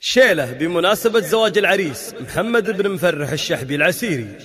شيله بمناسبة زواج العريس محمد بن مفرح الشحبي العسيري.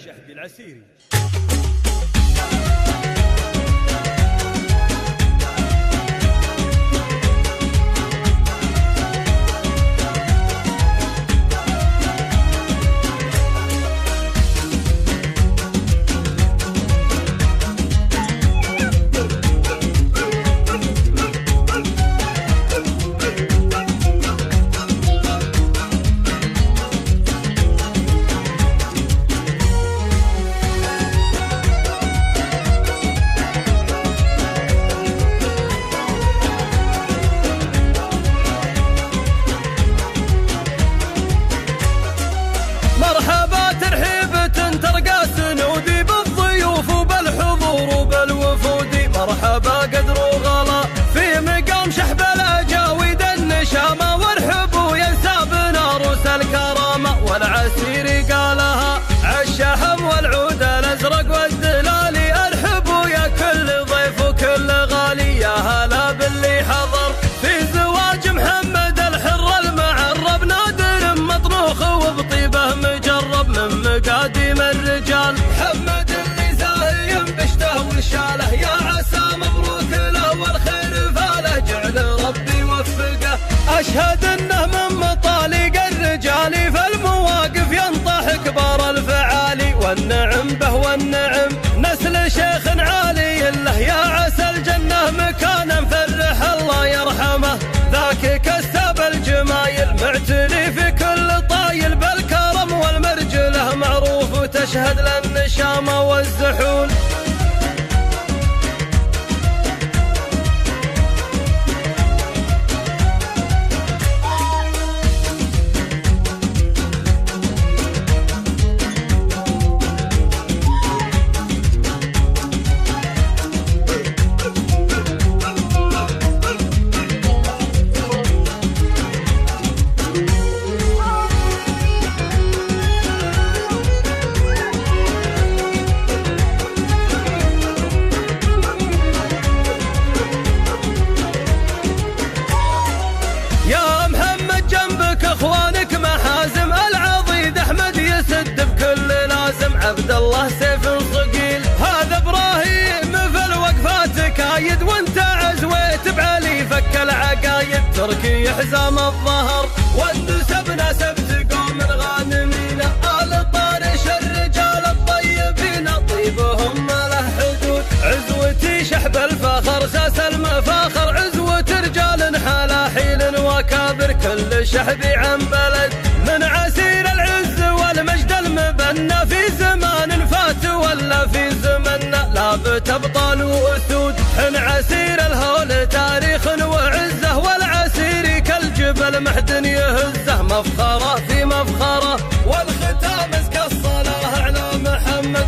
مرحبا قدر وغلا في مقام شحب الاجاويد النشامه، وارحبوا ينسى بناروس الكرامه، والعسيري قالها عالشحم والعود الازرق والدلالي. ارحبوا يا كل ضيف وكل غالي، يا هلا باللي حضر في زواج محمد الحر المعرب، نادر مطروخ وبطيبه مجرب من مقاديم الرجال. محمد اللي زاهي بشته وشاله، يا عسى مبروك له والخير فاله، جعل ربي يوفقه. اشهد انه من مطالق الرجال في المواقف ينطح كبار الفعالي، والنعم به والنعم نسل شيخ عالي له، يا عسى الجنه مكانا مفرح الله يرحمه. ذاك كسب الجمايل معتني في كل طايل، بالكرم والمرجله معروف وتشهد للنشامه والزحول. اخوانك محازم العضيد احمد يسد بكل لازم، عبد الله سيف صقيل هذا ابراهيم في الوقفات كايد، وانت عزويت بعلي فك العقايد، تركي حزام الظهر والنسب نسب تقوم الغانمين، آل طارش الرجال الطيبين طيبهم له حدود. عزوتي شحب الفخر ساس المفاخر، عزوة رجال حلاحيل وكابر كل شحبي عن بلد، من عسير العز والمجد المبنى في زمان فات ولا في زمنا، لابت ابطال واسود حن عسير الهول تاريخ وعزه، والعسيري كالجبل محدن يهزه، مفخره في مفخره والختام ازكى الصلاه على محمد.